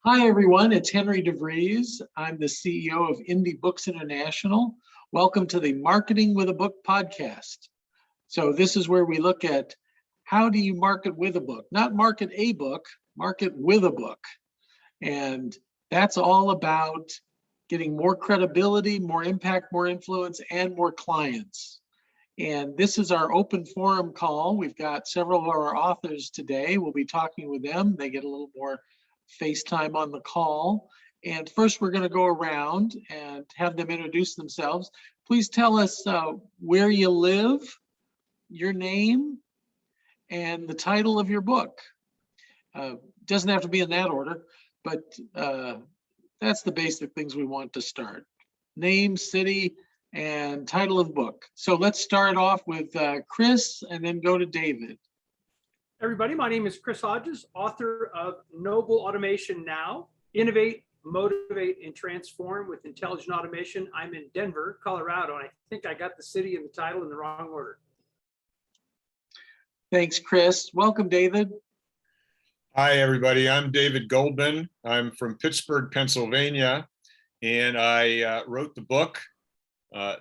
Hi, everyone. It's Henry DeVries. I'm the CEO of Indie Books International. Welcome to the Marketing with a Book podcast. So this is where we look at how do you market with a book, not market a book, market with a book. And that's all about getting more credibility, more impact, more influence, and more clients. And this is our open forum call. We've got several of our authors today. We'll be talking with them. They get a little more FaceTime on the call. And first, we're going to go around and have them introduce themselves. Please tell us where you live, your name, and the title of your book. Doesn't have to be in that order, but that's the basic things we want to start. Name, city, and title of book. So let's start off with Chris and then go to David. Everybody, my name is Chris Hodges, author of Noble Automation Now, Innovate, Motivate, and Transform with Intelligent Automation. I'm in Denver, Colorado, and I think I got the city and the title in the wrong order. Thanks, Chris. Welcome, David. Hi, everybody. I'm David Goldman. I'm from Pittsburgh, Pennsylvania, and I wrote the book, The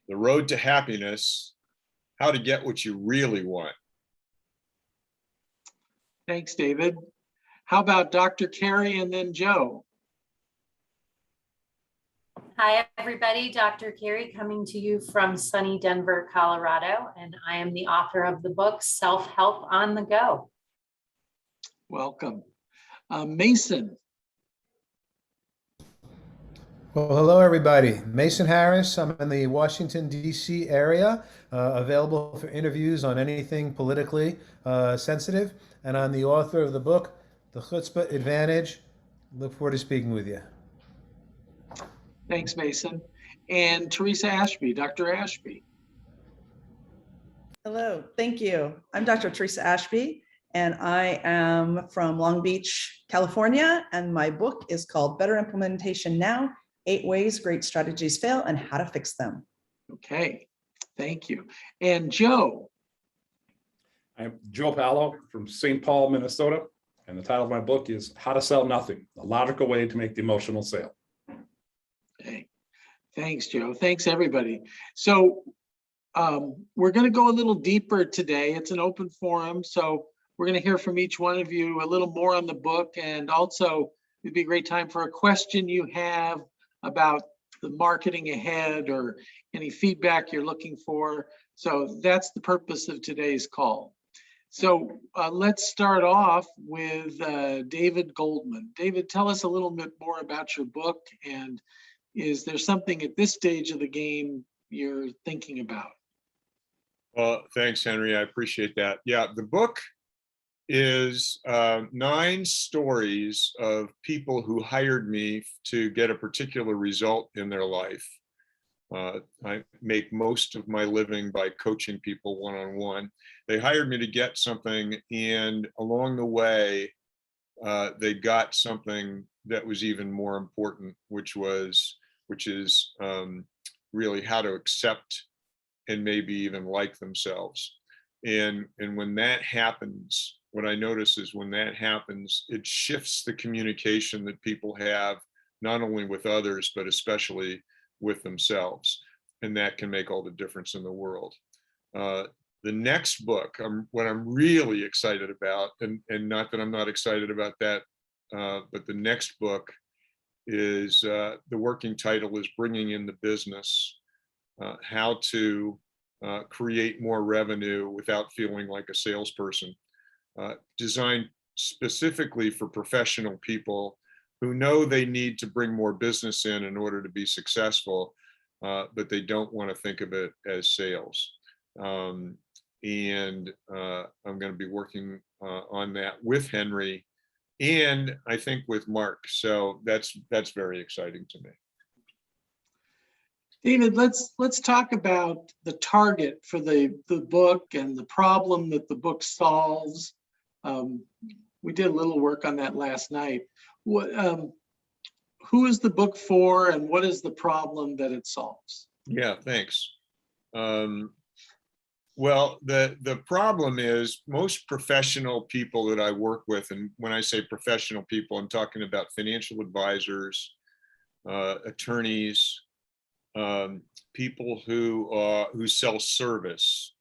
Road to Happiness, How to Get What You Really Want. Thanks, David. How about Dr. Carey and then Joe? Hi, everybody. Dr. Carey coming to you from sunny Denver, Colorado, and I am the author of the book, Self-Help on the Go. Welcome. Mason. Well, hello, everybody. Mason Harris. I'm in the Washington, D.C. area, available for interviews on anything politically sensitive, and I'm the author of the book, The Chutzpah Advantage. Look forward to speaking with you. Thanks, Mason. And Teresa Ashby, Dr. Ashby. Hello, thank you. I'm Dr. Teresa Ashby, and I am from Long Beach, California, and my book is called Better Implementation Now, 8 Ways Great Strategies Fail and How to Fix Them. Okay, thank you. And Joe. I'm Joe Pallo from St. Paul, Minnesota, and the title of my book is How to Sell Nothing, a logical way to make the emotional sale. Okay, thanks, Joe. Thanks, everybody. So we're going to go a little deeper today. It's an open forum, so we're going to hear from each one of you a little more on the book, and also it'd be a great time for a question you have about the marketing ahead or any feedback you're looking for. So that's the purpose of today's call. So let's start off with David Goldman. David, tell us a little bit more about your book, and is there something at this stage of the game you're thinking about? Well, thanks, Henry. I appreciate that. Yeah, the book is 9 stories of people who hired me to get a particular result in their life. I make most of my living by coaching people one-on-one. They hired me to get something, and along the way, they got something that was even more important, which is really how to accept and maybe even like themselves. And when that happens, what I notice is when that happens, it shifts the communication that people have, not only with others, but especially with themselves. And that can make all the difference in the world. The next book, what I'm really excited about, and not that I'm not excited about that, but the next book is, the working title is Bringing in the Business, How to Create More Revenue Without Feeling Like a Salesperson. Designed specifically for professional people who know they need to bring more business in order to be successful, but they don't want to think of it as sales. I'm going to be working on that with Henry, and I think with Mark. So that's very exciting to me. David, let's talk about the target for the book and the problem that the book solves. We did a little work on that last night. Who is the book for, and what is the problem that it solves? Yeah, thanks. Well, the problem is most professional people that I work with, and when I say professional people, I'm talking about financial advisors, attorneys, people who sell service,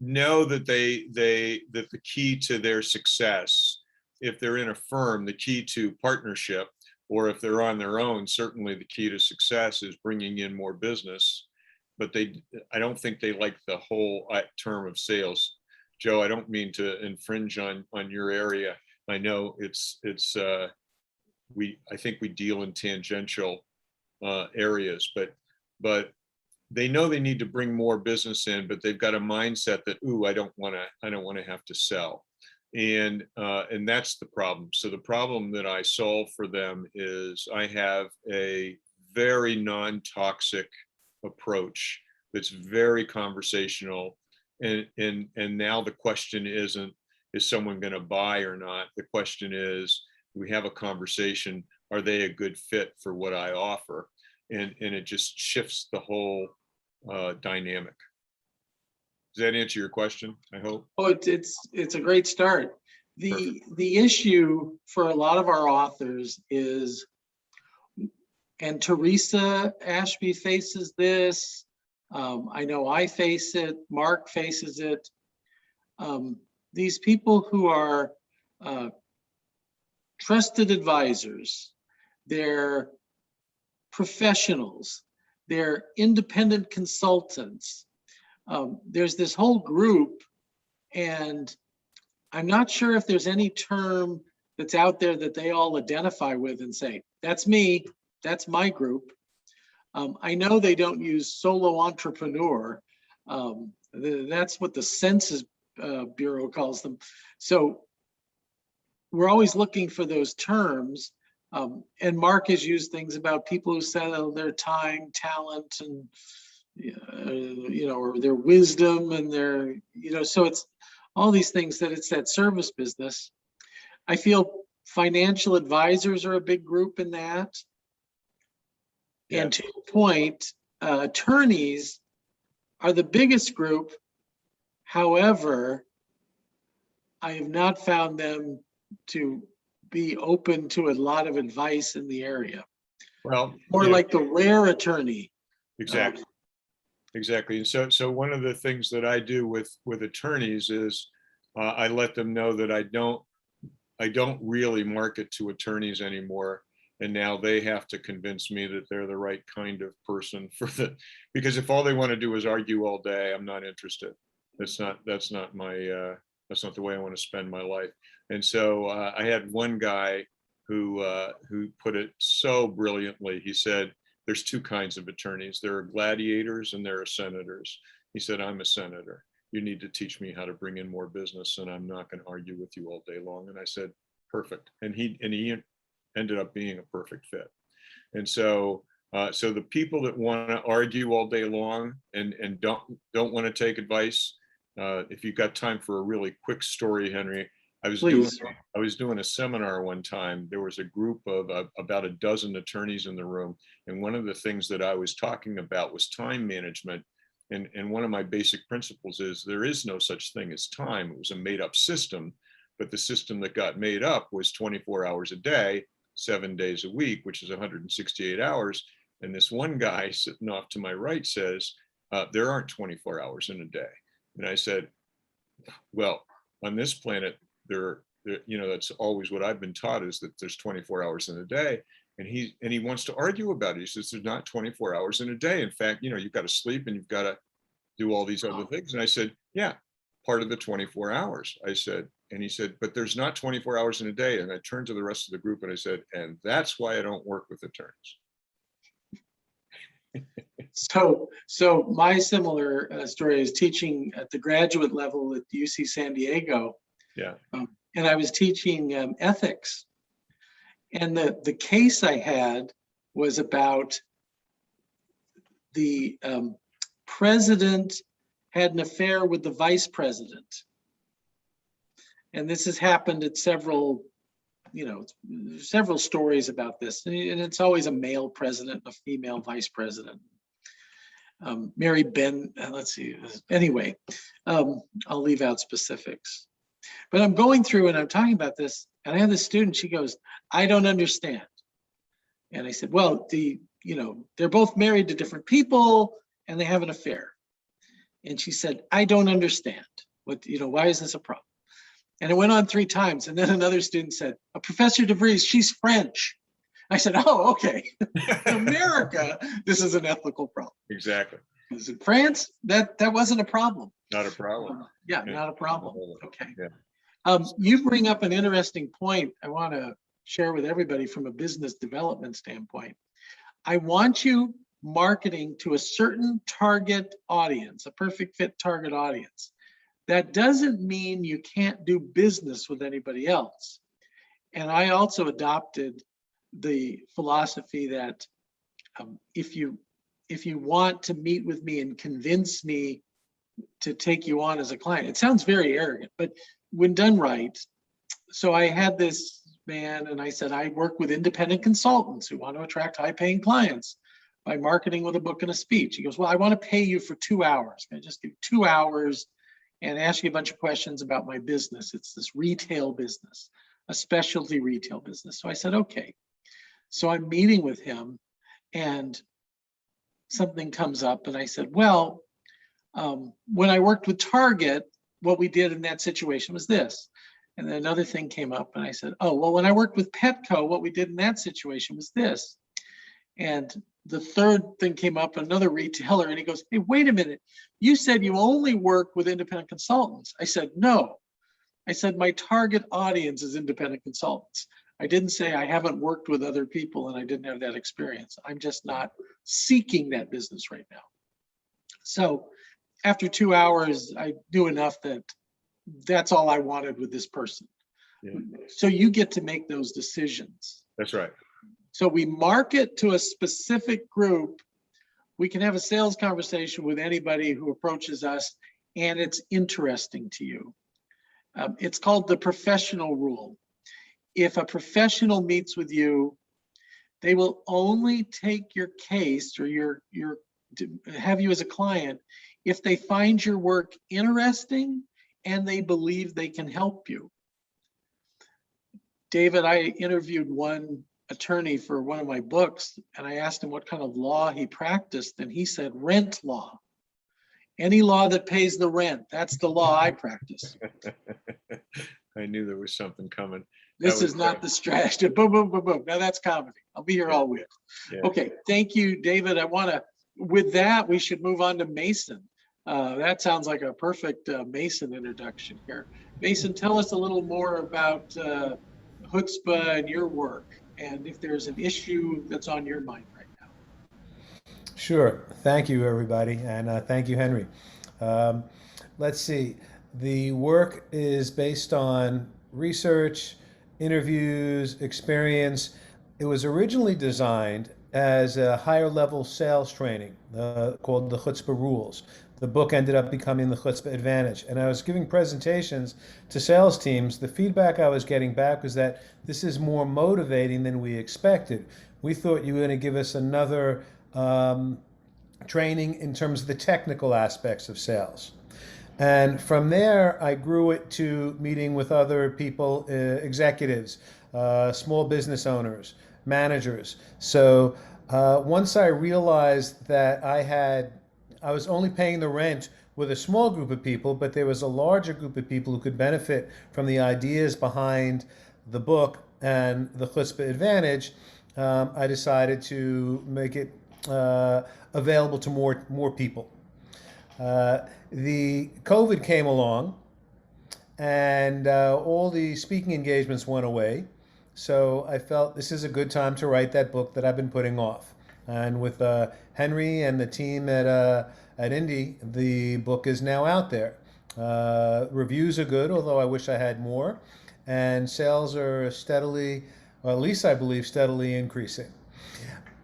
know that that the key to their success, if they're in a firm, the key to partnership, or if they're on their own, certainly the key to success is bringing in more business. But I don't think they like the whole term of sales. Joe, I don't mean to infringe on your area. I know I think we deal in tangential areas, but they know they need to bring more business in, but they've got a mindset that, ooh, I don't want to have to sell. And that's the problem. So the problem that I solve for them is I have a very non-toxic approach that's very conversational. And now the question isn't, is someone going to buy or not? The question is, we have a conversation, are they a good fit for what I offer? And it just shifts the whole dynamic. Does that answer your question? I hope. Oh, it's a great start. The issue for a lot of our authors is, and Teresa Ashby faces this. I know I face it. Mark faces it. These people who are trusted advisors, they're professionals, they're independent consultants. There's this whole group, and I'm not sure if there's any term that's out there that they all identify with and say, that's me, that's my group. I know they don't use solo entrepreneur. That's what the Census Bureau calls them. So we're always looking for those terms. And Mark has used things about people who sell their time, talent, and or their wisdom and their, so it's all these things that it's that service business. I feel financial advisors are a big group in that. Yeah. And to your point, attorneys are the biggest group. However, I have not found them to be open to a lot of advice in the area. Well, more like the rare attorney. Exactly. Exactly. And so one of the things that I do with attorneys is I let them know that I don't really market to attorneys anymore. And now they have to convince me that they're the right kind of person because if all they want to do is argue all day, I'm not interested. That's not the way I want to spend my life. And so I had one guy who put it so brilliantly. He said, there's two kinds of attorneys. There are gladiators and there are senators. He said, I'm a senator. You need to teach me how to bring in more business, and I'm not going to argue with you all day long. And I said, perfect. And he ended up being a perfect fit. And so the people that want to argue all day long and don't want to take advice, if you've got time for a really quick story, Henry, I was doing a seminar one time. There was a group of about a dozen attorneys in the room. And one of the things that I was talking about was time management. And one of my basic principles is there is no such thing as time. It was a made up system, but the system that got made up was 24 hours a day, 7 days a week, which is 168 hours. And this one guy sitting off to my right says, there aren't 24 hours in a day. And I said, well, on this planet, that's always what I've been taught, is that there's 24 hours in a day. And he wants to argue about it. He says, there's not 24 hours in a day. In fact, you've got to sleep and you've got to do all these other things. And I said, yeah, part of the 24 hours, I said. And he said, but there's not 24 hours in a day. And I turned to the rest of the group and I said, and that's why I don't work with attorneys. So my similar story is teaching at the graduate level at UC San Diego. Yeah. And I was teaching ethics. And the case I had was about the president had an affair with the vice president. And this has happened at several stories about this. And it's always a male president and a female vice president. Mary Ben, let's see, anyway, I'll leave out specifics. But I'm going through and I'm talking about this, and I have this student, she goes, I don't understand. And I said, well, they're both married to different people and they have an affair. And she said, I don't understand. Why is this a problem? And it went on 3 times. And then another student said, Professor DeVries, she's French. I said, oh, okay. In America, this is an ethical problem. Exactly. Because in France, that wasn't a problem. Not a problem. Yeah, not a problem. Okay. Yeah. You bring up an interesting point I want to share with everybody from a business development standpoint. I want you marketing to a certain target audience, a perfect fit target audience. That doesn't mean you can't do business with anybody else. And I also adopted the philosophy that if you want to meet with me and convince me to take you on as a client, it sounds very arrogant, but when done right. So I had this man and I said, I work with independent consultants who want to attract high-paying clients by marketing with a book and a speech. He goes, well, I want to pay you for 2 hours. Can I just give 2 hours and ask you a bunch of questions about my business? It's this retail business, a specialty retail business. So I said, okay. So I'm meeting with him and something comes up and I said, well, when I worked with Target, what we did in that situation was this. And then another thing came up and I said, oh, well, when I worked with Petco, what we did in that situation was this. And the third thing came up, another retailer, and he goes, hey, wait a minute. You said you only work with independent consultants. I said, no. I said, my target audience is independent consultants. I didn't say I haven't worked with other people and I didn't have that experience. I'm just not seeking that business right now. So after 2 hours, I knew enough that that's all I wanted with this person. Yeah. So you get to make those decisions. That's right. So we market to a specific group. We can have a sales conversation with anybody who approaches us and it's interesting to you. It's called the professional rule. If a professional meets with you, they will only take your case or have you as a client if they find your work interesting and they believe they can help you. David, I interviewed one attorney for one of my books and I asked him what kind of law he practiced and he said rent law. Any law that pays the rent, that's the law I practice. I knew there was something coming. This is not the strategy. Boom, boom, boom, boom. Now that's comedy. I'll be here all week. Yeah. Okay, thank you, David. With that, we should move on to Mason. That sounds like a perfect Mason introduction here. Mason, tell us a little more about chutzpah and your work, and if there's an issue that's on your mind right now. Sure. Thank you, everybody. And thank you, Henry. Let's see. The work is based on research, interviews, experience. It was originally designed as a higher level sales training called the Chutzpah Rules. The book ended up becoming the Chutzpah Advantage. And I was giving presentations to sales teams. The feedback I was getting back was that this is more motivating than we expected. We thought you were going to give us another training in terms of the technical aspects of sales. And from there, I grew it to meeting with other people, executives, small business owners, managers. So once I realized that I was only paying the rent with a small group of people, but there was a larger group of people who could benefit from the ideas behind the book and the Chutzpah Advantage, I decided to make it available to more people. The COVID came along and all the speaking engagements went away. So I felt this is a good time to write that book that I've been putting off. And with Henry and the team at Indy, the book is now out there. Reviews are good, although I wish I had more. And sales are steadily, or at least I believe steadily increasing.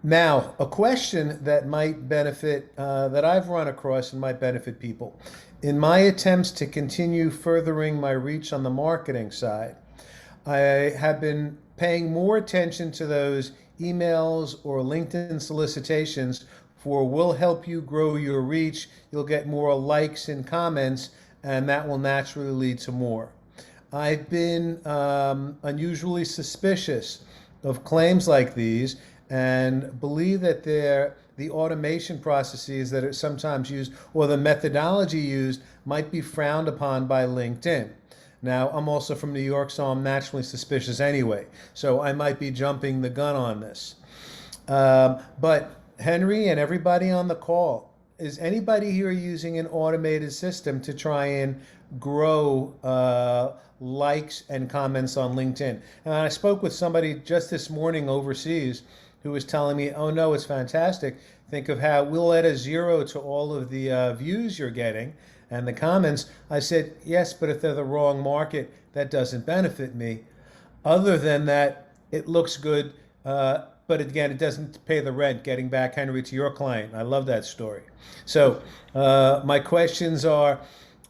Now, a question that might benefit, that I've run across and might benefit people. In my attempts to continue furthering my reach on the marketing side, I have been paying more attention to those emails or LinkedIn solicitations will help you grow your reach. You'll get more likes and comments, and that will naturally lead to more. I've been unusually suspicious of claims like these and believe that the automation processes that are sometimes used or the methodology used might be frowned upon by LinkedIn. Now, I'm also from New York, so I'm naturally suspicious anyway. So I might be jumping the gun on this. But Henry and everybody on the call, is anybody here using an automated system to try and grow likes and comments on LinkedIn? And I spoke with somebody just this morning overseas who was telling me, oh no, it's fantastic. Think of how we'll add a 0 to all of the views you're getting and the comments. I said, yes, but if they're the wrong market, that doesn't benefit me. Other than that, it looks good. But again, it doesn't pay the rent. Getting back, Henry, to your client. I love that story. So my questions are,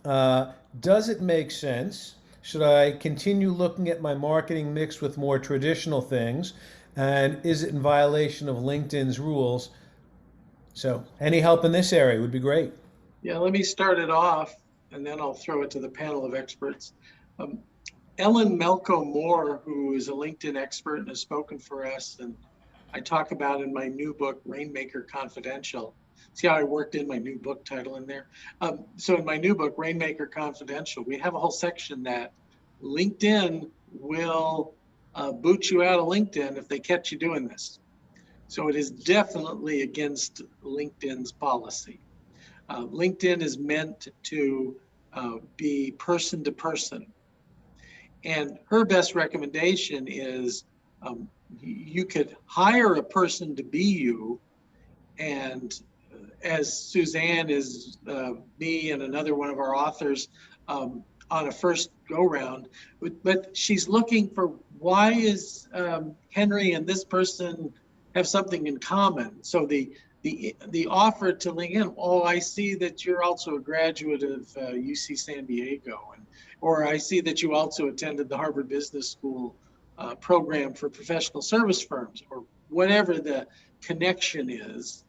does it make sense? Should I continue looking at my marketing mix with more traditional things? And is it in violation of LinkedIn's rules? So any help in this area would be great. Yeah, let me start it off, and then I'll throw it to the panel of experts. Ellen Melko Moore, who is a LinkedIn expert and has spoken for us, and I talk about in my new book, Rainmaker Confidential. See how I worked in my new book title in there? So in my new book, Rainmaker Confidential, we have a whole section that LinkedIn will boot you out of LinkedIn if they catch you doing this. So it is definitely against LinkedIn's policy. LinkedIn is meant to be person to person. And her best recommendation is you could hire a person to be you. And as Suzanne is me and another one of our authors on a first go round, but she's looking for why is Henry and this person have something in common. So the offer to LinkedIn, oh, I see that you're also a graduate of UC San Diego, or I see that you also attended the Harvard Business School program for professional service firms, or whatever the connection is.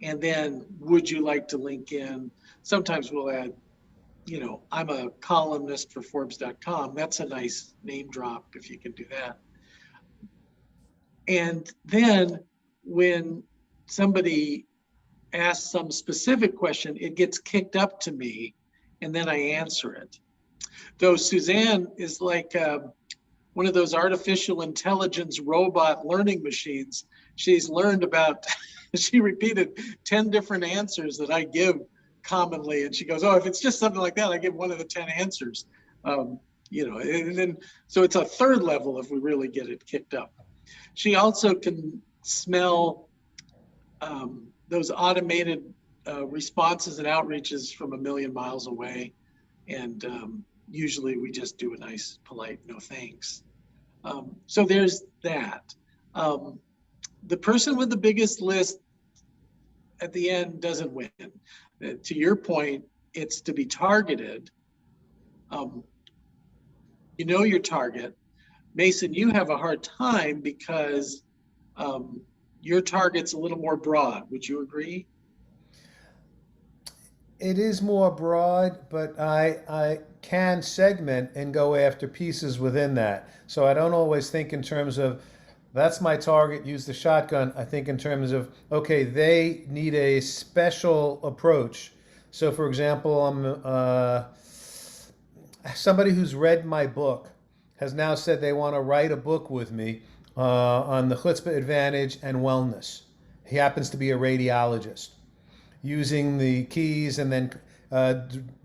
And then would you like to link in? Sometimes we'll add, you know, I'm a columnist for Forbes.com. That's a nice name drop if you can do that. And then when somebody asks some specific question, it gets kicked up to me and then I answer it. Though Suzanne is like one of those artificial intelligence robot learning machines. She's learned about, she repeated 10 different answers that I give commonly. And she goes, oh, if it's just something like that, I give one of the 10 answers. You know, and then, so it's a third level if we really get it kicked up. She also can smell those automated responses and outreaches from a million miles away. And usually we just do a nice, polite, no thanks. So there's that. The person with the biggest list at the end doesn't win. To your point, it's to be targeted. You know your target. Mason, you have a hard time because your target's a little more broad. Would you agree? It is more broad, but I can segment and go after pieces within that. So I don't always think in terms of, that's my target, use the shotgun. I think in terms of, okay, they need a special approach. So for example, somebody who's read my book has now said they want to write a book with me on the chutzpah advantage and wellness. He happens to be a radiologist, using the keys and then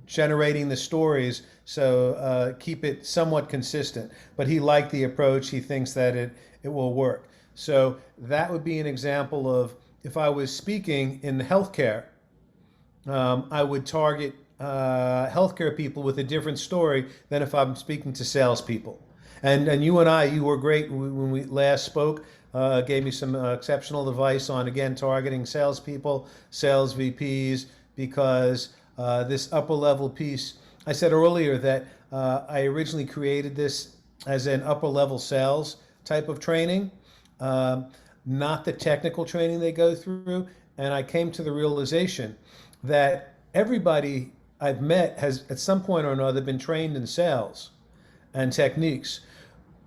generating the stories, so keep it somewhat consistent. But he liked the approach. He thinks that it will work. So that would be an example of, if I was speaking in healthcare, I would target healthcare people with a different story than if I'm speaking to salespeople. And you and I, you were great when we last spoke. Gave me some exceptional advice on, again, targeting salespeople, sales VPs, because this upper level piece, I said earlier that I originally created this as an upper level sales type of training, not the technical training they go through. and I came to the realization that everybody I've met has at some point or another been trained in sales and techniques.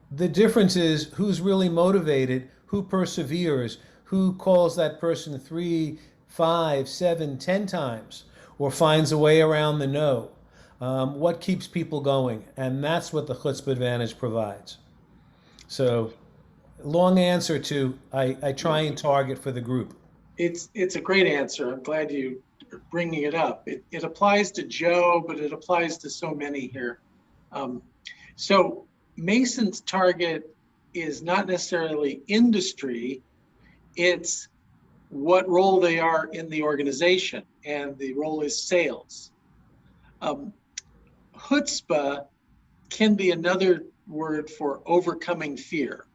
The difference is who's really motivated, who perseveres, who calls that person 3, 5, 7, 10 times, or finds a way around the no. What keeps people going? And that's what the chutzpah advantage provides. So, long answer to I try and target for the group. It's a great answer. I'm glad you are bringing it up. It applies to Joe, but it applies to so many here. So Mason's target is not necessarily industry, it's what role they are in the organization, and the role is sales. Chutzpah can be another word for overcoming fear.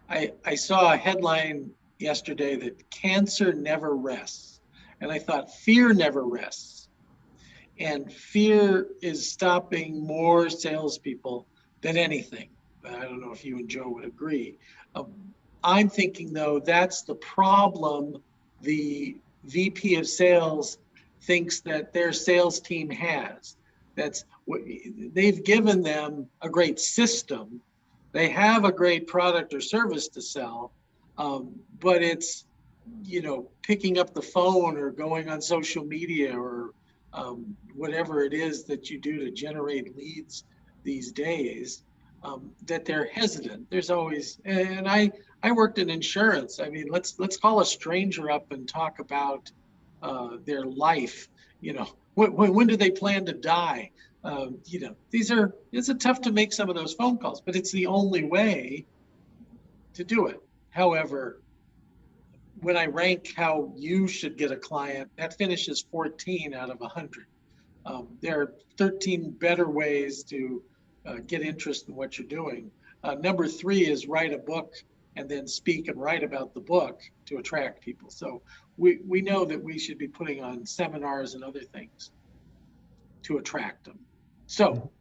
I saw a headline yesterday that cancer never rests. And I thought fear never rests. And fear is stopping more salespeople than anything. I don't know if you and Joe would agree. I'm thinking, though, that's the problem the VP of sales thinks that their sales team has. That's what they've given them a great system. They have a great product or service to sell, but it's, picking up the phone or going on social media or whatever it is that you do to generate leads these days, that they're hesitant. There's always, and I worked in insurance. I mean, let's call a stranger up and talk about their life. When do they plan to die? It's tough to make some of those phone calls, but it's the only way to do it. However, when I rank how you should get a client, that finishes 14 out of 100. There are 13 better ways to get interest in what you're doing. Number 3 is write a book and then speak and write about the book to attract people. So we know that we should be putting on seminars and other things to attract them. So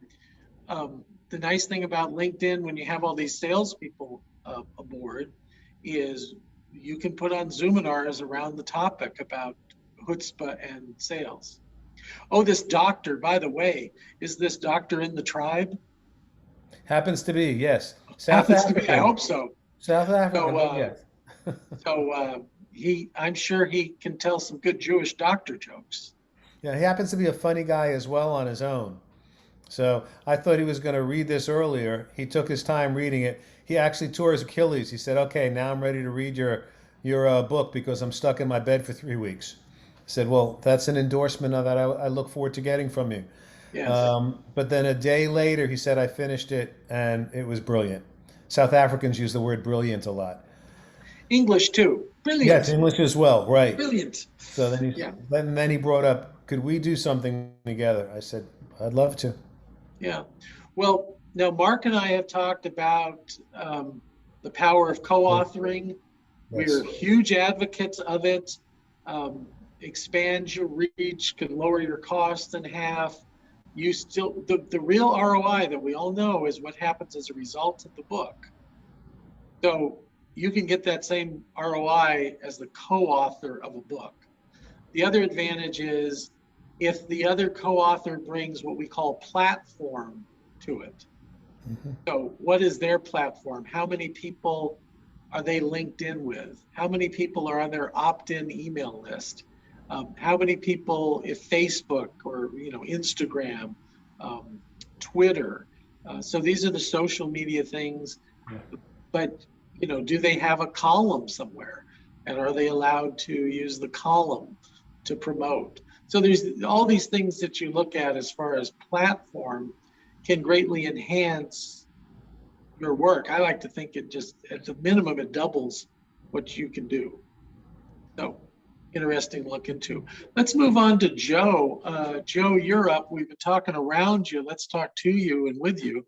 the nice thing about LinkedIn, when you have all these salespeople aboard, is you can put on Zoominars around the topic about chutzpah and sales. Oh, this doctor, by the way, is this doctor in the tribe? Happens to be, yes. Happens to be, I hope so. South Africa, yes. So I'm sure he can tell some good Jewish doctor jokes. Yeah, he happens to be a funny guy as well on his own. So I thought he was going to read this earlier. He took his time reading it. He actually tore his Achilles. He said, "Okay, now I'm ready to read your book because I'm stuck in my bed for 3 weeks." I said, "Well, that's an endorsement of that I look forward to getting from you." Yes. But then a day later, he said, "I finished it and it was brilliant." South Africans use the word brilliant a lot. English too. Brilliant. Yes, English as well, right. Brilliant. So then he brought up, "Could we do something together?" I said, "I'd love to." Yeah. Well, now Mark and I have talked about the power of co-authoring. Yes. We're huge advocates of it. Expands your reach, could lower your costs in half. You still, the real ROI that we all know is what happens as a result of the book. So you can get that same ROI as the co-author of a book. The other advantage is if the other co-author brings what we call platform to it. Mm-hmm. So what is their platform? How many people are they linked in with? How many people are on their opt-in email list? How many people, if Facebook or Instagram, Twitter? So these are the social media things. But do they have a column somewhere? And are they allowed to use the column to promote? So there's all these things that you look at as far as platform can greatly enhance your work. I like to think it just, at the minimum, it doubles what you can do. So interesting to look into. Let's move on to Joe. Joe, you're up. We've been talking around you. Let's talk to you and with you.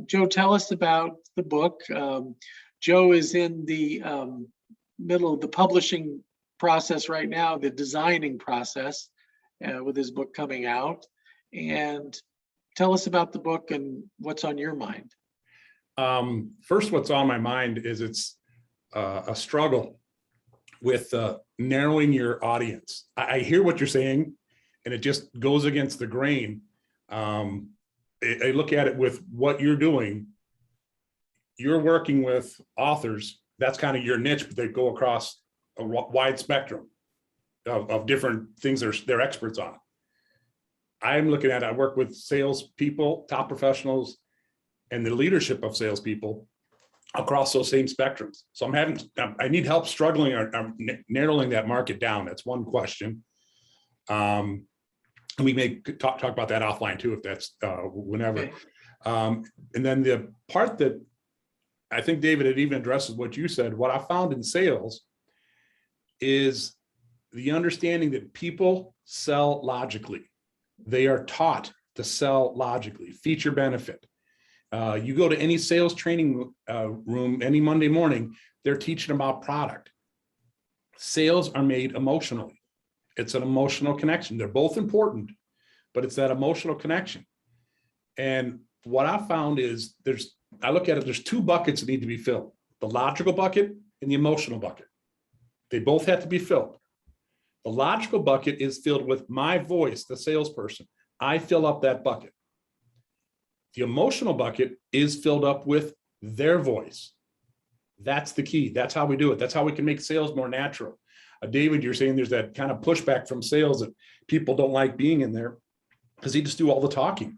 Joe, tell us about the book. Joe is in the middle of the publishing process right now, the designing process with his book coming out. And tell us about the book and what's on your mind. First, what's on my mind is it's a struggle with narrowing your audience. I hear what you're saying, and it just goes against the grain. I look at it with what you're doing. You're working with authors. That's kind of your niche, but they go across a wide spectrum of different things they're experts on. I'm looking at, I work with salespeople, top professionals, and the leadership of salespeople across those same spectrums. So I need help struggling or narrowing that market down. That's one question. And we may talk about that offline too, if that's whenever. Okay. And then the part that I think David, it even addresses what you said. What I found in sales is the understanding that people sell logically. They are taught to sell logically, feature benefit. You go to any sales training room any Monday morning, they're teaching about product. Sales are made emotionally. It's an emotional connection. They're both important, but it's that emotional connection. And what I found is I look at it, there's two buckets that need to be filled, the logical bucket and the emotional bucket. They both have to be filled. The logical bucket is filled with my voice, the salesperson. I fill up that bucket. The emotional bucket is filled up with their voice. That's the key. That's how we do it. That's how we can make sales more natural. David, you're saying there's that kind of pushback from sales that people don't like being in there because they just do all the talking.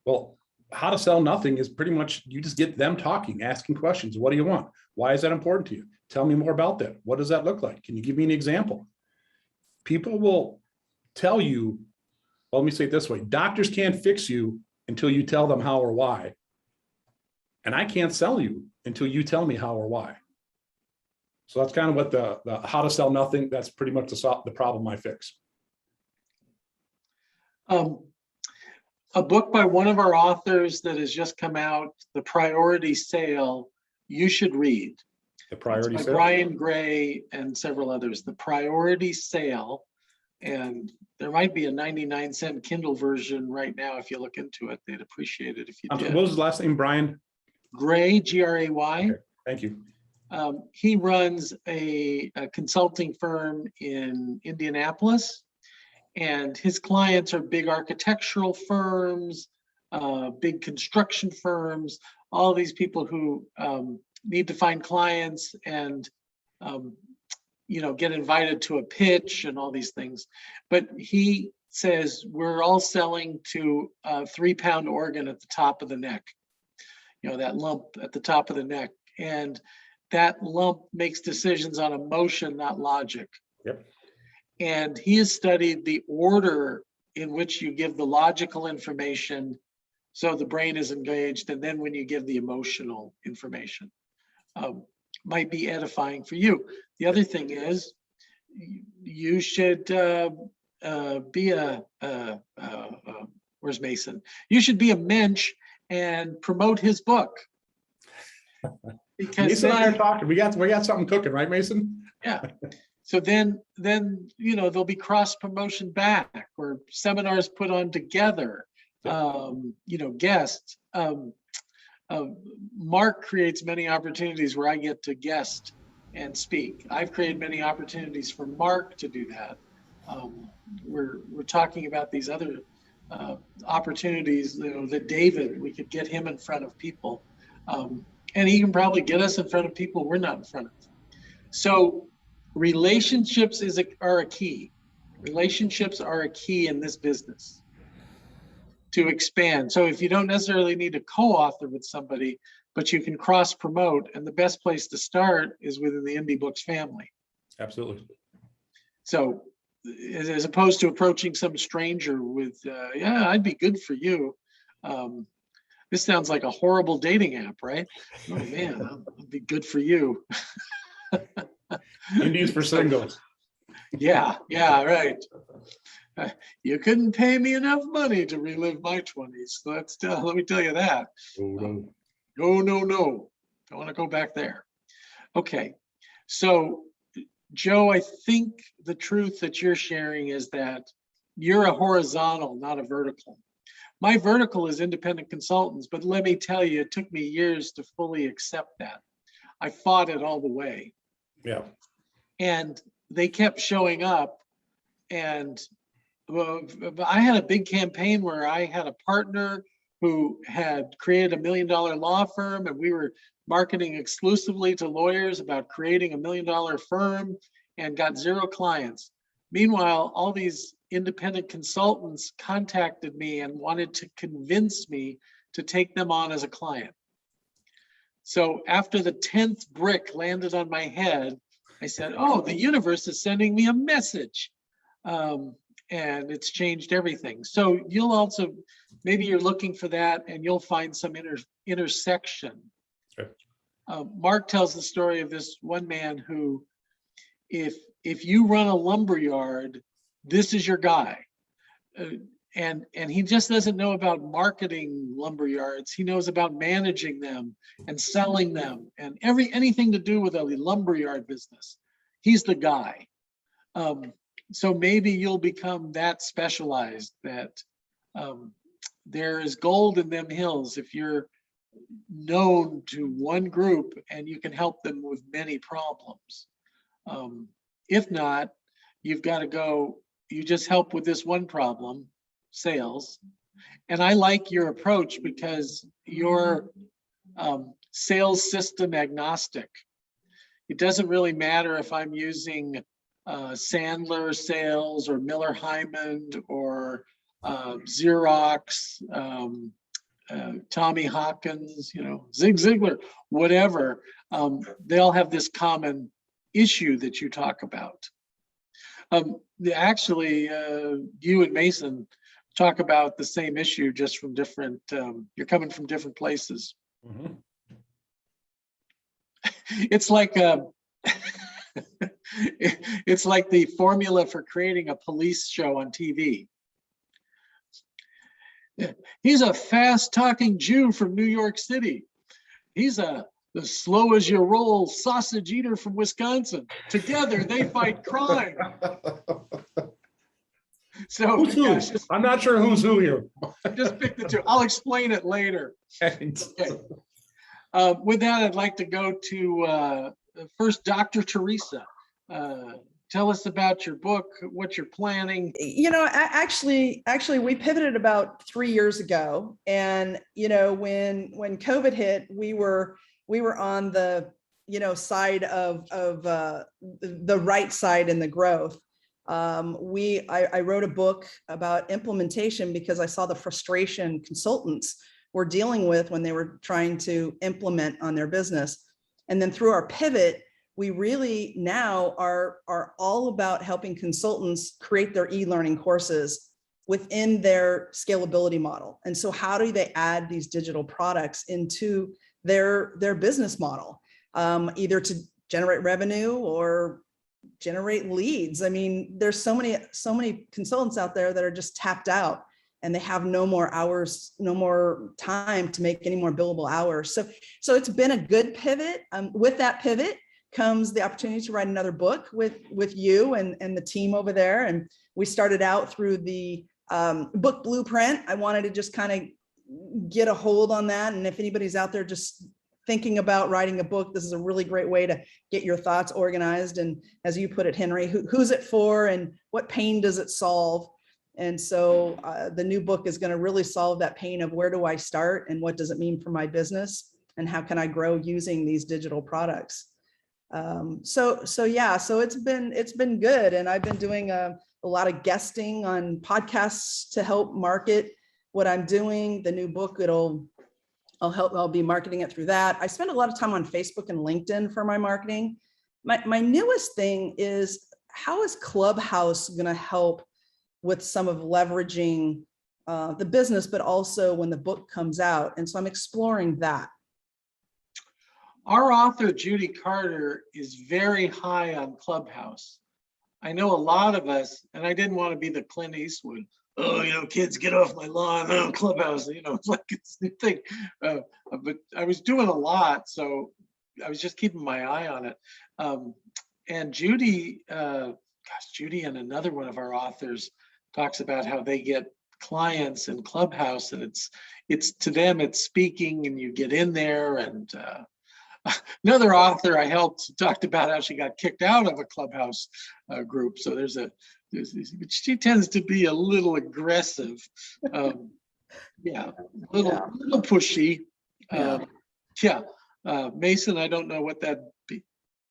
Well, how to sell nothing is pretty much you just get them talking, asking questions. What do you want? Why is that important to you? Tell me more about that. What does that look like? Can you give me an example? People will tell you, well, let me say it this way. Doctors can't fix you until you tell them how or why. And I can't sell you until you tell me how or why. So that's kind of what the how to sell nothing, that's pretty much the problem I fix. A book by one of our authors that has just come out, The Priority Sale, you should read. The priority It's by sale? Brian Gray and several others. The Priority Sale, and there might be a 99-cent Kindle version right now. If you look into it, they'd appreciate it if you did. What was his last name, Brian? Gray, Gray. Okay, thank you. He runs a consulting firm in Indianapolis, and his clients are big architectural firms, big construction firms, all these people who need to find clients and get invited to a pitch and all these things. But he says we're all selling to a 3-pound organ at the top of the neck, that lump at the top of the neck. And that lump makes decisions on emotion, not logic. Yep. And he has studied the order in which you give the logical information so the brain is engaged, and then when you give the emotional information. Might be edifying for you. The other thing is you should be where's Mason? You should be a mensch and promote his book. Because Mason and I are talking. We got something cooking, right, Mason? Yeah. So then there'll be cross promotion back, or seminars put on together. Guests. Mark creates many opportunities where I get to guest and speak. I've created many opportunities for Mark to do that. We're talking about these other opportunities. That David, we could get him in front of people. And he can probably get us in front of people we're not in front of. So relationships are a key. Relationships are a key in this business to expand. So if you don't necessarily need to co-author with somebody, but you can cross promote, and the best place to start is within the Indie Books family. Absolutely. So as opposed to approaching some stranger with, I'd be good for you. This sounds like a horrible dating app, right? Oh man, I'd be good for you. Indies for singles. Yeah, right. You couldn't pay me enough money to relive my 20s. Let me tell you that. Oh, No. Don't want to go back there. Okay. So, Joe, I think the truth that you're sharing is that you're a horizontal, not a vertical. My vertical is independent consultants, but let me tell you, it took me years to fully accept that. I fought it all the way. yeah. And they kept showing up. And well, I had a big campaign where I had a partner who had created $1 million law firm, and we were marketing exclusively to lawyers about creating $1 million firm, and got 0 clients. Meanwhile, all these independent consultants contacted me and wanted to convince me to take them on as a client. So after the 10th brick landed on my head, I said, oh, the universe is sending me a message. And it's changed everything. So you'll also, maybe you're looking for that and you'll find some intersection. Okay. Mark tells the story of this one man who, if you run a lumber yard, this is your guy. And he just doesn't know about marketing lumber yards. He knows about managing them and selling them and anything to do with a lumber yard business. He's the guy. So maybe you'll become that specialized that there is gold in them hills if you're known to one group and you can help them with many problems. If not, you've got to go, you just help with this one problem, sales. And I like your approach because you're sales system agnostic. It doesn't really matter if I'm using Sandler sales or Miller Hyman or Xerox, Tommy Hawkins, Zig Ziglar, whatever. They all have this common issue that you talk about. Actually, you and Mason talk about the same issue, just from different, you're coming from different places. Mhm. It's like it's like the formula for creating a police show on TV. He's a fast-talking Jew from New York City. He's the slow as you roll sausage eater from Wisconsin. Together they fight crime. So Who's who? gosh, I'm not sure who's who here. just pick the two. I'll explain it later. Okay. With that, I'd like to go to first Dr. Teresa. Tell us about your book, what you're planning. Actually, we pivoted about 3 years ago, and when COVID hit, we were on the side of the right side in the growth. I wrote a book about implementation because I saw the frustration consultants were dealing with when they were trying to implement on their business. And then through our pivot, we really now are all about helping consultants create their e-learning courses within their scalability model. And so how do they add these digital products into their business model, either to generate revenue or generate leads? I mean, there's so many consultants out there that are just tapped out and they have no more hours, no more time to make any more billable hours. So it's been a good pivot. With that pivot comes the opportunity to write another book with you and the team over there. And we started out through the book blueprint. I wanted to just kind of get a hold on that. And if anybody's out there just thinking about writing a book, this is a really great way to get your thoughts organized. And as you put it, Henry, who's it for and what pain does it solve? And so the new book is going to really solve that pain of where do I start and what does it mean for my business and how can I grow using these digital products? So it's been good. And I've been doing a lot of guesting on podcasts to help market what I'm doing. The new book, I'll be marketing it through that. I spend a lot of time on Facebook and LinkedIn for my marketing. My newest thing is, how is Clubhouse going to help with some of leveraging the business, but also when the book comes out? And so I'm exploring that. Our author, Judy Carter, is very high on Clubhouse. I know a lot of us, and I didn't want to be the Clint Eastwood, kids, get off my lawn, Clubhouse, it's like it's the thing. But I was doing a lot, so I was just keeping my eye on it. And Judy, Judy and another one of our authors talks about how they get clients in Clubhouse, and it's to them, it's speaking, and you get in there, and Another author I helped talked about how she got kicked out of a clubhouse group. So she tends to be a little aggressive. Yeah, a little pushy. Mason, I don't know what that be.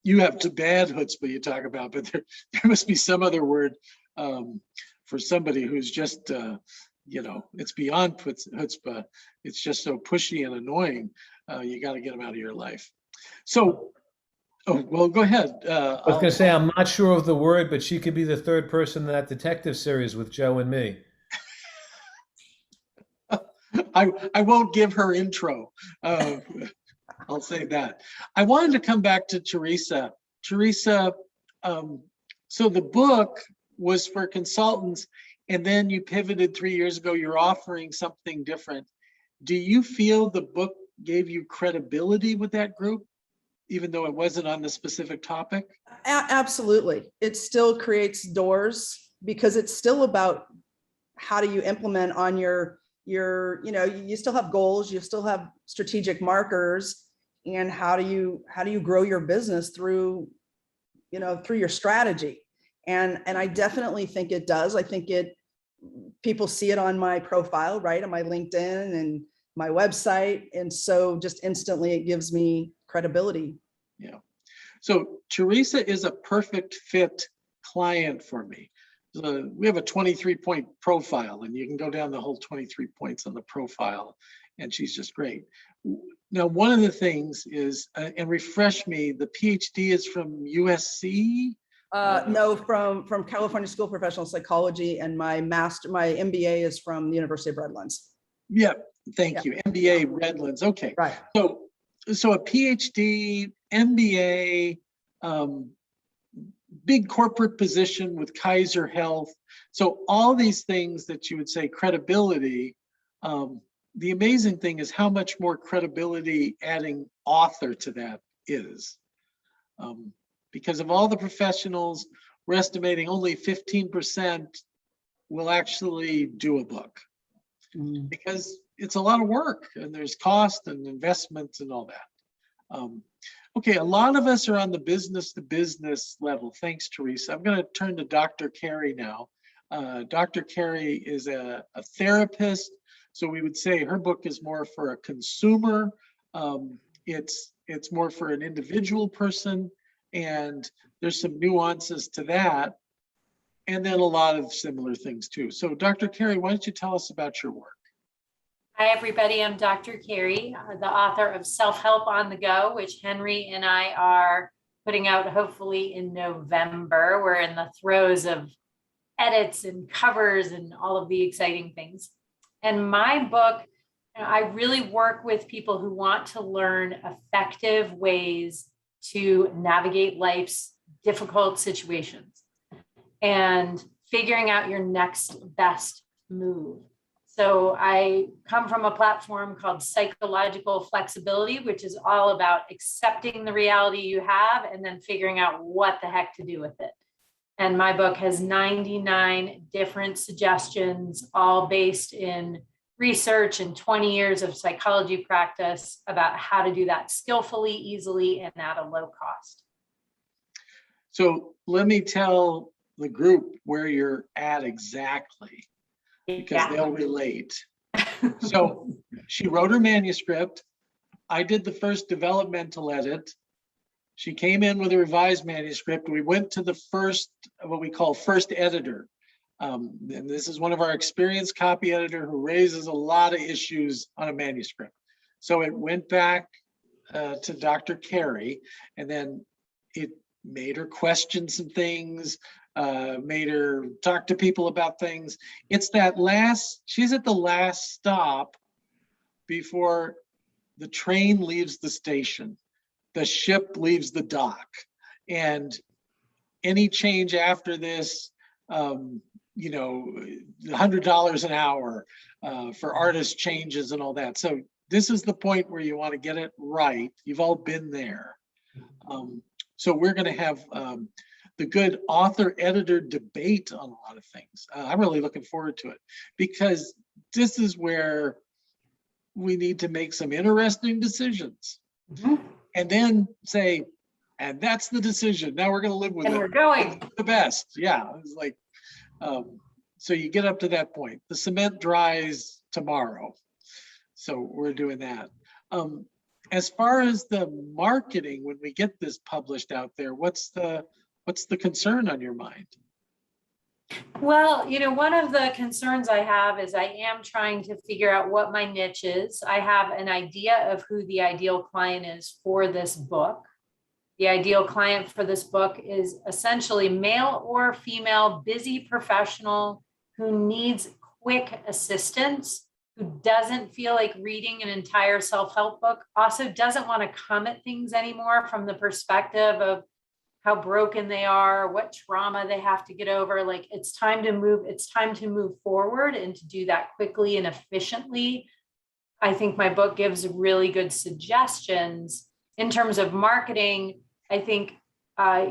You have the bad chutzpah you talk about, but there must be some other word for somebody who's just, it's beyond chutzpah. It's just so pushy and annoying. You got to get them out of your life. So, well, go ahead. I was going to say, I'm not sure of the word, but she could be the third person in that detective series with Joe and me. I won't give her intro. I'll say that. I wanted to come back to Teresa. Teresa, so the book was for consultants, and then you pivoted 3 years ago. You're offering something different. Do you feel the book gave you credibility with that group, even though it wasn't on the specific topic? Absolutely. It still creates doors because it's still about how do you implement on your, you still have goals, you still have strategic markers, and how do you grow your business through your strategy. And I definitely think it does. I think people see it on my profile, right? On my LinkedIn and my website. And so just instantly it gives me credibility. Yeah. So Teresa is a perfect fit client for me. So we have a 23-point profile, and you can go down the whole 23 points on the profile, and she's just great. Now, one of the things is, and refresh me, the PhD is from USC? No, from California School of Professional Psychology, and my MBA is from the University of Redlands. Yeah, thank you. MBA Redlands. Okay. Right. So a PhD, MBA, big corporate position with Kaiser Health. So all these things that you would say credibility, the amazing thing is how much more credibility adding author to that is. Because of all the professionals, we're estimating only 15% will actually do a book. Because it's a lot of work, and there's cost and investments and all that. Okay, a lot of us are on the business to business level. Thanks, Teresa. I'm going to turn to Dr. Carey now. Dr. Carey is a therapist, so we would say her book is more for a consumer. It's more for an individual person, and there's some nuances to that, and then a lot of similar things too. So Dr. Carey, why don't you tell us about your work? Hi, everybody. I'm Dr. Carey, the author of Self-Help on the Go, which Henry and I are putting out hopefully in November. We're in the throes of edits and covers and all of the exciting things. And my book, I really work with people who want to learn effective ways to navigate life's difficult situations and figuring out your next best move. So I come from a platform called Psychological Flexibility, which is all about accepting the reality you have and then figuring out what the heck to do with it. And my book has 99 different suggestions, all based in research and 20 years of psychology practice about how to do that skillfully, easily, and at a low cost. So let me tell the group where you're at exactly, because they'll relate. So she wrote her manuscript. I did the first developmental edit. She came in with a revised manuscript. We went to the first, what we call first editor. And this is one of our experienced copy editor who raises a lot of issues on a manuscript. So it went back to Dr. Carey, and then it made her question some things, made her talk to people about things. It's that she's at the last stop before the train leaves the station, the ship leaves the dock, and any change after this, $100 an hour for artist changes and all that. So this is the point where you want to get it right. You've all been there. So we're going to have the good author-editor debate on a lot of things. I'm really looking forward to it, because this is where we need to make some interesting decisions. Mm-hmm. and then say, and that's the decision. Now we're going to live with And it. we're going. It's the best. Yeah. It's like, so you get up to that point. The cement dries tomorrow. So we're doing that. As far as the marketing, when we get this published out there, what's the concern on your mind? Well, one of the concerns I have is I am trying to figure out what my niche is. I have an idea of who the ideal client is for this book. The ideal client for this book is essentially male or female, busy professional who needs quick assistance, who doesn't feel like reading an entire self-help book, also doesn't want to come at things anymore from the perspective of how broken they are, what trauma they have to get over. Like it's time to move forward, and to do that quickly and efficiently. I think my book gives really good suggestions in terms of marketing. I think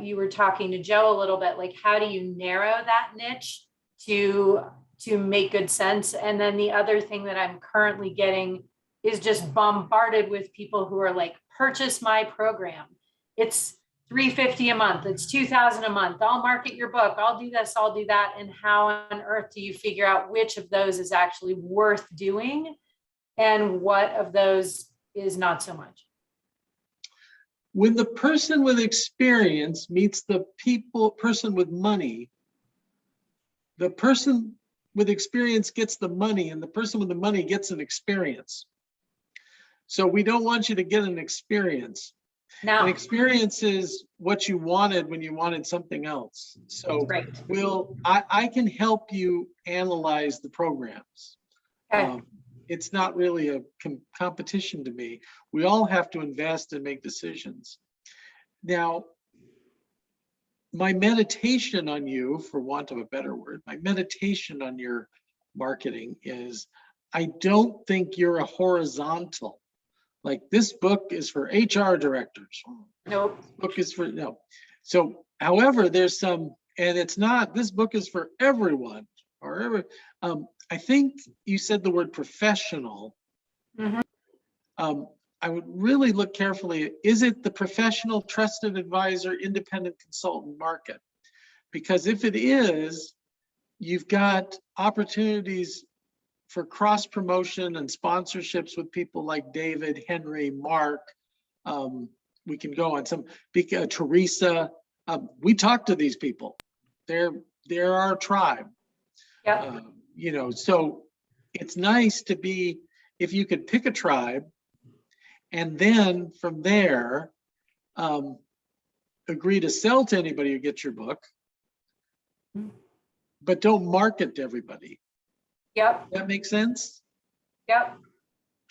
you were talking to Joe a little bit, like how do you narrow that niche to make good sense? And then the other thing that I'm currently getting is just bombarded with people who are like, purchase my program. It's $350 a month. It's $2,000 a month. I'll market your book. I'll do this. I'll do that. And how on earth do you figure out which of those is actually worth doing and what of those is not so much? When the person with experience meets the person with money, the person with experience gets the money, and the person with the money gets an experience. So we don't want you to get an experience. Now, An experience is what you wanted when you wanted something else. So right. I can help you analyze the programs. Okay. It's not really a competition to me. We all have to invest and make decisions. Now, my meditation on you, for want of a better word, my meditation on your marketing is, I don't think you're a horizontal. Like this book is for HR directors. Nope. This book is for, no. So, however, there's some, and it's not, this book is for everyone or every, I think you said the word professional. Mm-hmm. I would really look carefully. Is it the professional, trusted advisor, independent consultant market? Because if it is, you've got opportunities for cross promotion and sponsorships with people like David, Henry, Mark. We can go on some, Teresa. We talk to these people. They're our tribe. Yep. So it's nice to be, if you could pick a tribe, and then from there, agree to sell to anybody who gets your book, but don't market to everybody. Yep. That makes sense? Yep.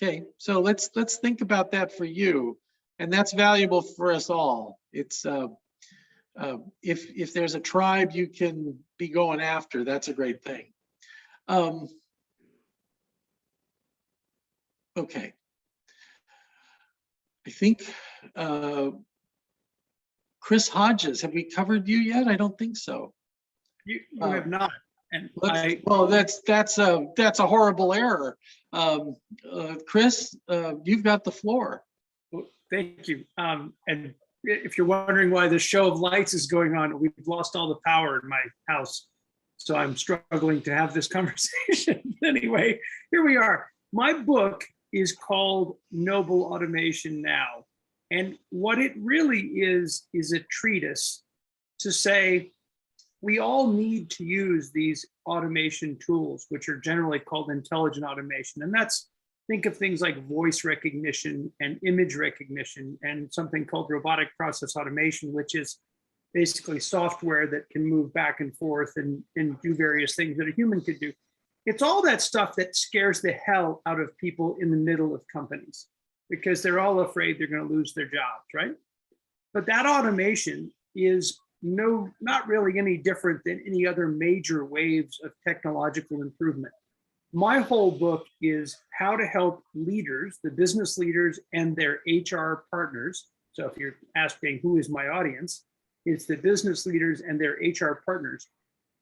Okay, so let's think about that for you, and that's valuable for us all. It's if there's a tribe you can be going after, that's a great thing. Okay. I think Chris Hodges, have we covered you yet? I don't think so. You have not. And well, that's a horrible error. Chris, you've got the floor. Thank you. And if you're wondering why the show of lights is going on, we've lost all the power in my house. So I'm struggling to have this conversation. Anyway, here we are. My book is called Noble Automation Now. And what it really is a treatise to say, we all need to use these automation tools, which are generally called intelligent automation. And that's, think of things like voice recognition and image recognition and something called robotic process automation, which is basically software that can move back and forth and do various things that a human could do. It's all that stuff that scares the hell out of people in the middle of companies because they're all afraid they're going to lose their jobs, right? But that automation is not really any different than any other major waves of technological improvement. My whole book is how to help leaders, the business leaders and their HR partners. So if you're asking who is my audience, it's the business leaders and their HR partners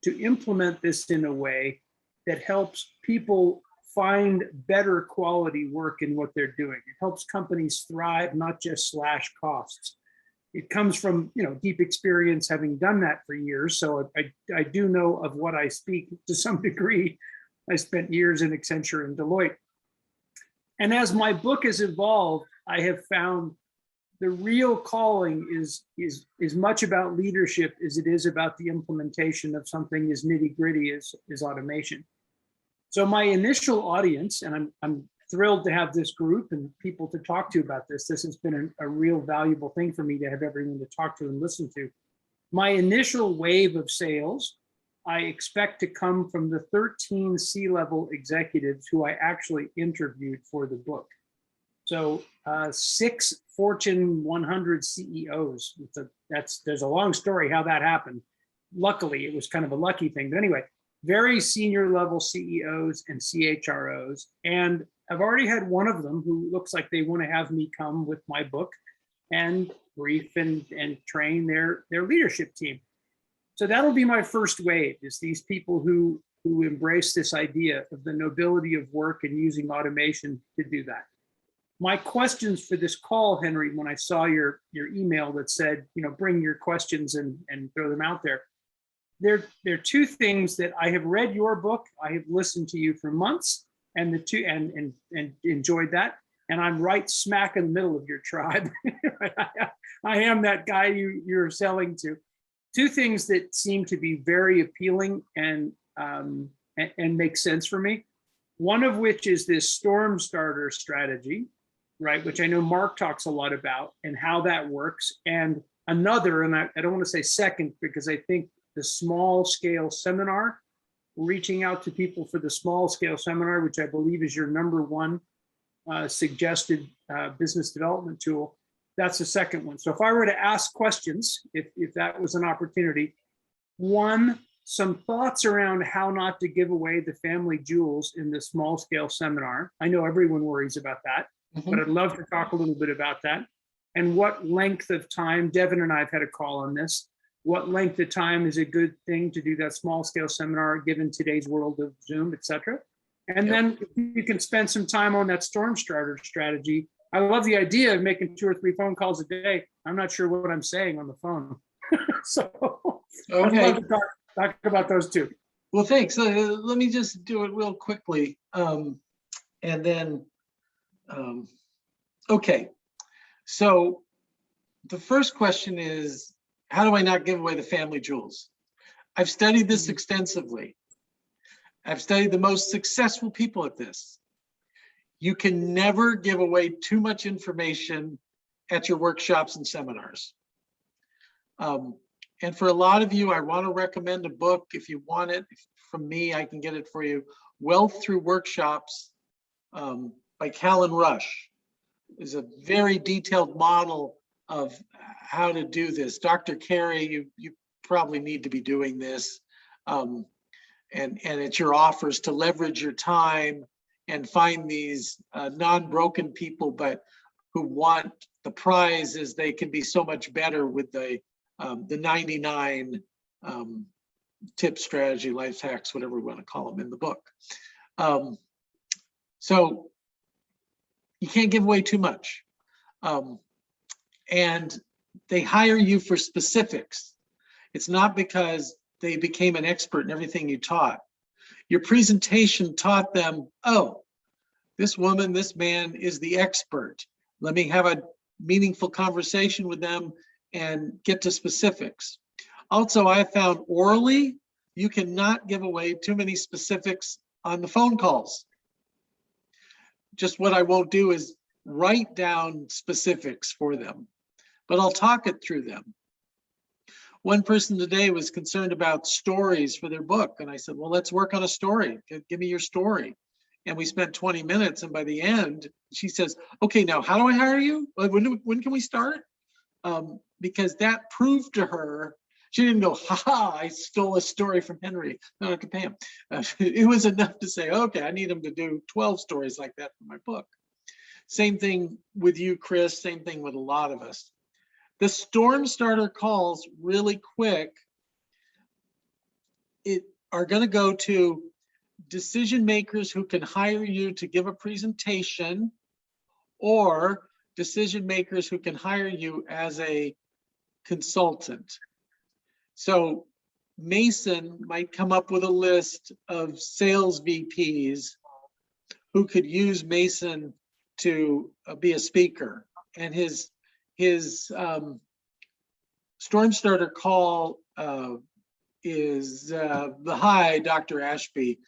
to implement this in a way that helps people find better quality work in what they're doing. It helps companies thrive, not just slash costs. It comes from, deep experience, having done that for years. So I do know of what I speak to some degree. I spent years in Accenture and Deloitte. And as my book has evolved, I have found the real calling is much about leadership as it is about the implementation of something as nitty gritty as automation. So my initial audience, and I'm thrilled to have this group and people to talk to about this. This has been a real valuable thing for me to have everyone to talk to and listen to. My initial wave of sales, I expect to come from the 13 C-level executives who I actually interviewed for the book. So 6 Fortune 100 CEOs. There's a long story how that happened. Luckily, it was kind of a lucky thing. But anyway, very senior level CEOs and CHROs. And I've already had one of them who looks like they want to have me come with my book and brief and train their leadership team. So that'll be my first wave, is these people who embrace this idea of the nobility of work and using automation to do that. My questions for this call, Henry, when I saw your email that said, bring your questions and throw them out there. There are two things that I have read your book. I have listened to you for months and enjoyed that. And I'm right smack in the middle of your tribe. I am that guy you're selling to. Two things that seem to be very appealing and make sense for me. One of which is this storm starter strategy, right? Which I know Mark talks a lot about and how that works. And another, and I don't want to say second, because I think the small scale seminar, reaching out to people for the small scale seminar, which I believe is your #1 suggested business development tool. That's the second one. So if I were to ask questions, if that was an opportunity, one, some thoughts around how not to give away the family jewels in the small scale seminar. I know everyone worries about that, but I'd love to talk a little bit about that. And what length of time, Devin and I have had a call on this, what length of time is a good thing to do that small scale seminar given today's world of Zoom, et cetera. And then you can spend some time on that storm starter strategy. I love the idea of making 2 or 3 phone calls a day. I'm not sure what I'm saying on the phone. So I'd love to talk about those two. Well, thanks. Let me just do it real quickly. Okay. So the first question is, how do I not give away the family jewels? I've studied this extensively. I've studied the most successful people at this. You can never give away too much information at your workshops and seminars. And for a lot of you, I want to recommend a book. If you want it from me, I can get it for you. Wealth Through Workshops by Callan Rush is a very detailed model of how to do this. Dr. Carey, you probably need to be doing this. And it's your offers to leverage your time and find these non-broken people, but who want the prize, as they can be so much better with the 99 tip strategy, life hacks, whatever we want to call them in the book. So you can't give away too much. And they hire you for specifics. It's not because they became an expert in everything you taught. Your presentation taught them, oh, this woman, this man is the expert. Let me have a meaningful conversation with them and get to specifics. Also, I found orally, you cannot give away too many specifics on the phone calls. Just what I won't do is write down specifics for them, but I'll talk it through them. One person today was concerned about stories for their book. And I said, well, let's work on a story. Give me your story. And we spent 20 minutes. And by the end, she says, okay, now how do I hire you? When can we start? Because that proved to her, she didn't go, ha, I stole a story from Henry. No, I can pay him. It was enough to say, okay, I need him to do 12 stories like that for my book. Same thing with you, Chris. Same thing with a lot of us. The storm starter calls, really quick, are going to go to decision makers who can hire you to give a presentation, or decision makers who can hire you as a consultant. So Mason might come up with a list of sales VPs who could use Mason to be a speaker. And his Storm Starter call is hi, Dr. Ashby.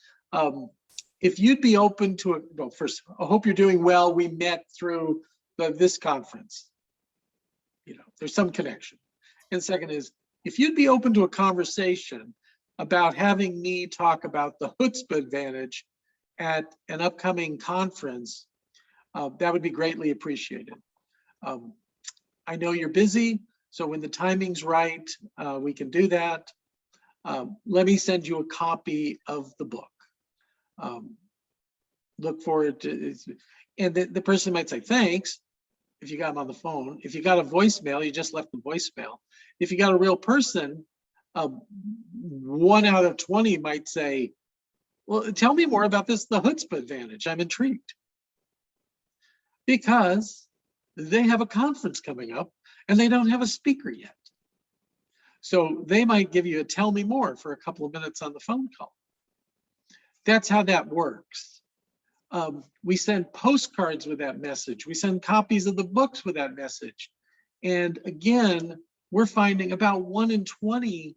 If you'd be open to it, well, first, I hope you're doing well. We met through this conference. There's some connection. And second is, if you'd be open to a conversation about having me talk about the chutzpah advantage at an upcoming conference, that would be greatly appreciated. I know you're busy, so when the timing's right, we can do that. Let me send you a copy of the book. Look forward to it. And the person might say, thanks, if you got them on the phone. If you got a voicemail, you just left the voicemail. If you got a real person, 1 out of 20 might say, well, tell me more about the chutzpah advantage. I'm intrigued. Because they have a conference coming up and they don't have a speaker yet. So they might give you a tell me more for a couple of minutes on the phone call. That's how that works. We send postcards with that message. We send copies of the books with that message. And again, we're finding about 1 in 20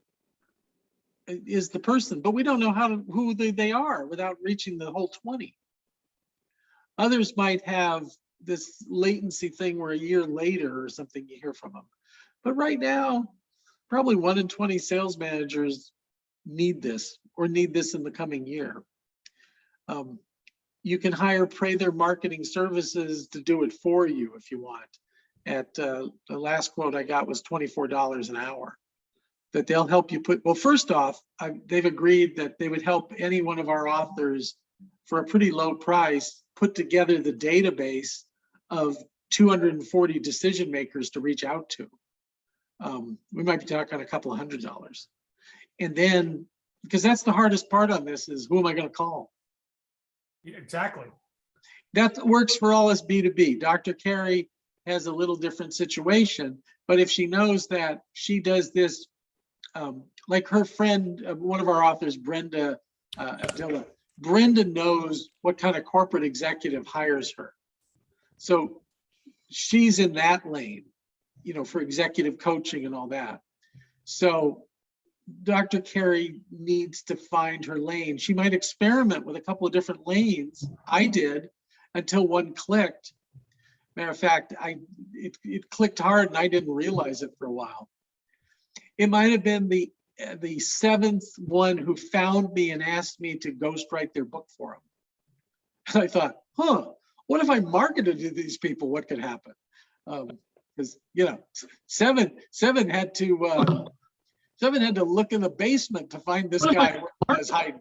is the person, but we don't know who they are without reaching the whole 20. Others might have this latency thing where a year later or something you hear from them. But right now, probably 1 in 20 sales managers need this or need this in the coming year. You can hire Prather Marketing Services to do it for you if you want. At the last quote I got was $24 an hour. That they'll help you well, first off, they've agreed that they would help any one of our authors for a pretty low price put together the database of 240 decision makers to reach out to. We might be talking a couple of $100. And then, because that's the hardest part on this is, who am I going to call? Yeah, exactly. That works for all us B2B. Dr. Carey has a little different situation, but if she knows that she does this, like her friend, one of our authors, Brenda Abdullah, Brenda knows what kind of corporate executive hires her. So she's in that lane, for executive coaching and all that. So Dr. Carey needs to find her lane. She might experiment with a couple of different lanes. I did until one clicked. Matter of fact, it clicked hard and I didn't realize it for a while. It might have been the 7th one who found me and asked me to ghostwrite their book for them. And I thought, what if I marketed to these people? What could happen? Because seven had to look in the basement to find this guy where I was hiding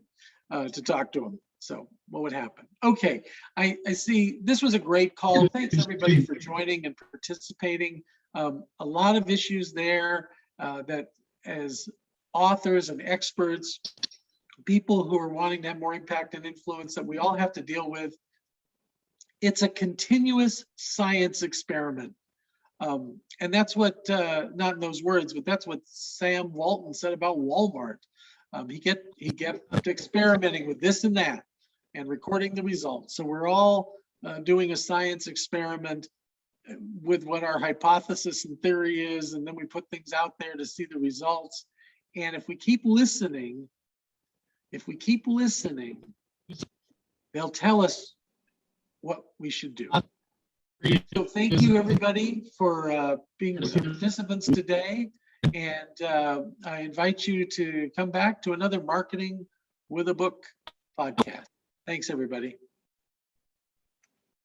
to talk to him. So what would happen? Okay, I see this was a great call. Thanks everybody for joining and participating. A lot of issues there that as authors and experts, people who are wanting to have more impact and influence that we all have to deal with. It's a continuous science experiment. And that's what, not in those words, but that's what Sam Walton said about Walmart. He kept experimenting with this and that and recording the results. So we're all doing a science experiment with what our hypothesis and theory is, and then we put things out there to see the results. And if we keep listening, they'll tell us what we should do. So thank you everybody for being participants today. And I invite you to come back to another Marketing with a Book podcast. Thanks everybody.